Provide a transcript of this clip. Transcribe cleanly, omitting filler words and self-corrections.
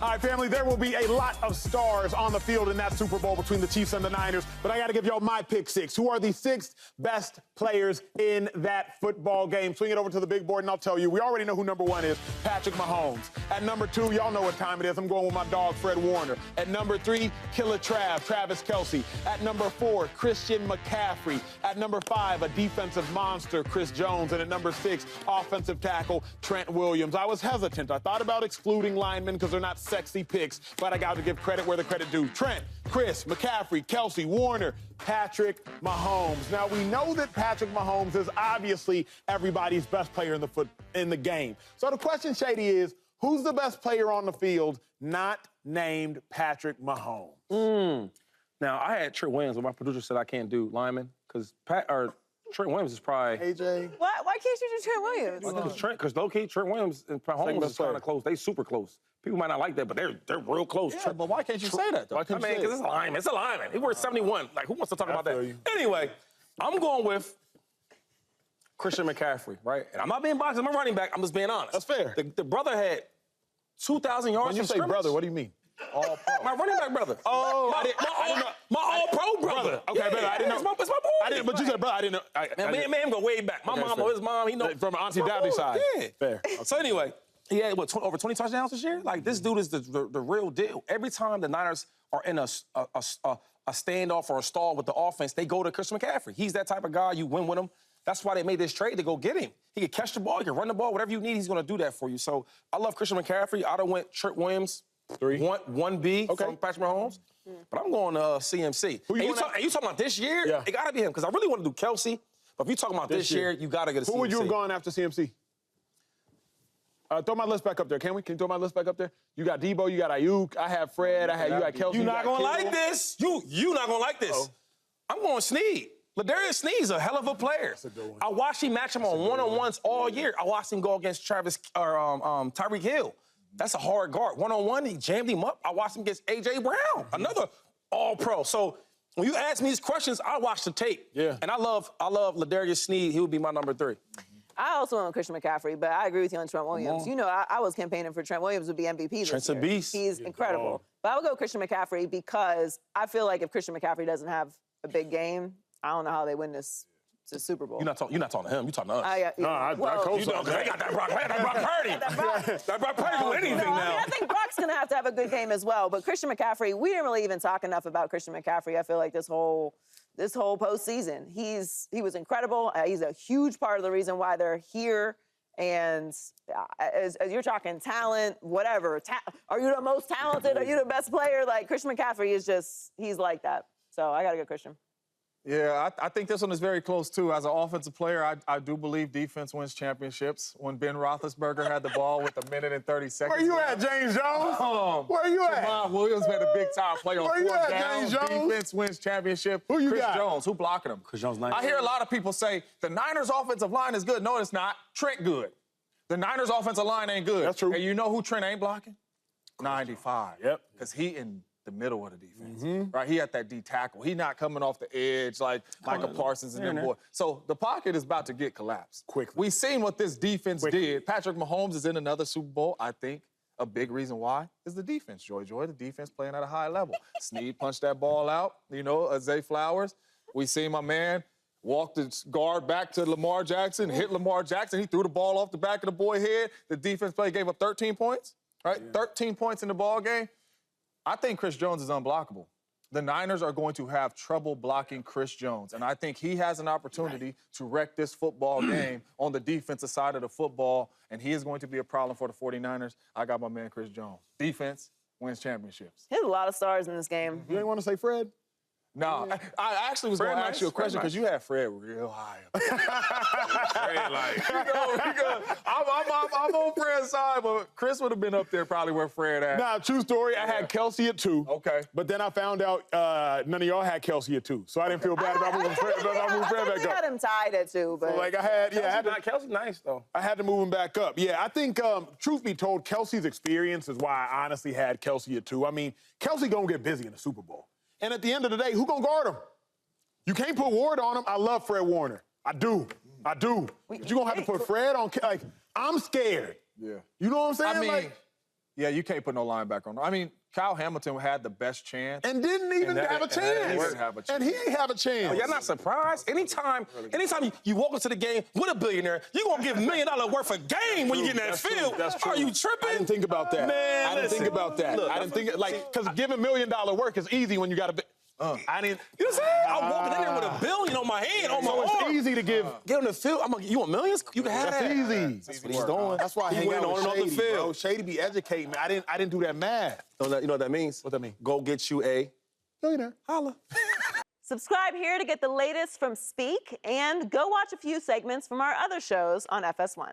All right, family, there will be a lot of stars on the field in that Super Bowl between the Chiefs and the Niners, but I got to give y'all my pick six. Who are the six best players in that football game? Swing it over to the big board, and I'll tell you. We already know who number one is, Patrick Mahomes. At number two, y'all know what time it is. I'm going with my dog, Fred Warner. At number three, Killer Travis Kelce. At number four, Christian McCaffrey. At number five, a defensive monster, Chris Jones. And at number six, offensive tackle, Trent Williams. I was hesitant. I thought about excluding linemen because they're not sexy picks, but I got to give credit where the credit due. Trent, Chris, McCaffrey, Kelce, Warner, Patrick Mahomes. Now, we know that Patrick Mahomes is obviously everybody's best player in the game. So the question, Shady, is who's the best player on the field not named Patrick Mahomes? Now, I had Trent Williams, but my producer said I can't do lineman because Trent Williams is probably... AJ? Why can't you do Trent Williams? Because low-key, Trent Williams and Mahomes is kind of close. They super close. People might not like that, but they're real close. Yeah, but why can't you say that, though? Because it's a lineman. It's a lineman. He wears 71. Like, who wants to talk about that? Anyway, I'm going with Christian McCaffrey, right? And I'm not being biased. I'm a running back. I'm just being honest. That's fair. The brother had 2,000 yards. When you say brother, what do you mean? All pro. My running back brother. Oh, I didn't know. My all-pro brother. Okay, yeah, brother, I didn't know. It's my boy. But you said brother, I didn't know. Man, go way back. My mom or his mom, he know. From Auntie Dowdy's side. Yeah. Fair. So anyway, he had, over 20 touchdowns this year? Like, this dude is the real deal. Every time the Niners are in a standoff or a stall with the offense, they go to Christian McCaffrey. He's that type of guy. You win with him. That's why they made this trade to go get him. He can catch the ball. He can run the ball. Whatever you need, he's going to do that for you. So I love Christian McCaffrey. I'd have went Trent Williams, 1B from Patrick Mahomes. But I'm going CMC. And you talking about this year? Yeah. It got to be him because I really want to do Kelce. But if you're talking about this year, you got to get a CMC. Who would you have gone after CMC? Throw my list back up there. Can you throw my list back up there? You got Debo, you got Ayuk, I have Fred, you got Kelce. You're not going to like this. You not going to like this. I'm going Snead. Ladarius Sneed's a hell of a player. That's a good one. I watched him match him on one-on-ones all year. I watched him go against Tyreek Hill. That's a hard guard. One-on-one, he jammed him up. I watched him against A.J. Brown, another all-pro. So when you ask me these questions, I watch the tape. Yeah. And I love Ladarius Sneed. He would be my number 3. I also went with Christian McCaffrey, but I agree with you on Trent Williams. You know, I was campaigning for Trent Williams to be MVP this year. Trent's a beast. He's incredible. But I would go Christian McCaffrey because I feel like if Christian McCaffrey doesn't have a big game, I don't know how they win this Super Bowl. You're not talking to him. You're talking to us. I coach you know, they got that Brock Purdy. That Brock Purdy do anything now. I think Brock's going to have a good game as well. But Christian McCaffrey, we didn't really even talk enough about Christian McCaffrey. I feel like this whole postseason, he was incredible. He's a huge part of the reason why they're here. And as you're talking talent, whatever, are you the most talented? Are you the best player? Like, Christian McCaffrey is he's like that. So I got to go Christian. Yeah, I think this one is very close, too. As an offensive player, I do believe defense wins championships. When Ben Roethlisberger had the ball with 1 minute and 30 seconds. Where you at, James Jones? Where you at? Jamal Williams made a big-time play on 4th down. James Jones? Defense wins championship. Who you Chris got? Jones. Who blocking him? Chris Jones, nice. I hear a lot of people say the Niners' offensive line is good. No, it's not. Trent good. The Niners' offensive line ain't good. That's true. And you know who Trent ain't blocking? 95. Yep. Because he in the middle of the defense, right? He at that D tackle. He not coming off the edge like Michael Parsons and them boys. So the pocket is about to get collapsed. Quickly. We've seen what this defense did. Patrick Mahomes is in another Super Bowl. I think a big reason why is the defense, Joy. The defense playing at a high level. Snead punched that ball out, Zay Flowers. We seen my man walk the guard back to Lamar Jackson, hit Lamar Jackson. He threw the ball off the back of the boy's head. The defense play gave up 13 points, right? Yeah. 13 points in the ball game. I think Chris Jones is unblockable. The Niners are going to have trouble blocking Chris Jones, and I think he has an opportunity to wreck this football game on the defensive side of the football, and he is going to be a problem for the 49ers. I got my man Chris Jones. Defense wins championships. There's a lot of stars in this game. You ain't want to say Fred? No, I actually was going to ask you a question because you had Fred real high up there. Fred, I'm on Fred's side, but Chris would have been up there probably where Fred at. Nah, true story. I had Kelce at 2. Okay. But then I found out none of y'all had Kelce at 2. So I didn't feel bad about moving Fred back up. I had him tied at 2, but... So, like, Kelce nice, though. I had to move him back up. Yeah, I think, truth be told, Kelce's experience is why I honestly had Kelce at 2. I mean, Kelce gonna get busy in the Super Bowl. And at the end of the day, who gonna guard him? You can't put Ward on him. I love Fred Warner. I do. But you're gonna have to put Fred on. Like, I'm scared. Yeah. You know what I'm saying? I mean, Yeah, you can't put no linebacker on. I mean, Kyle Hamilton had the best chance. And didn't even have a chance. And he ain't have a chance. Y'all not surprised? Anytime you walk into the game with a billionaire, you gonna give $1 million worth of game when you get in that field. That's true. Are you tripping? I didn't think about that. Man, I didn't think about that. Look, I didn't think because giving $1 million work is easy when you got a. I didn't. You know what I'm saying? I'm walking in there with $1 billion on my hand, on my So arm. it's easy to give. Get on the field. You want millions? You can have That's that. easy. That's what he's doing. That's why I hang went out with on and off Shady, the field. bro. Shady be educating me. I didn't do that math. You know what that means? What that mean? Go get you a Millionaire. holla. Subscribe here to get the latest from Speak, and go watch a few segments from our other shows on FS1.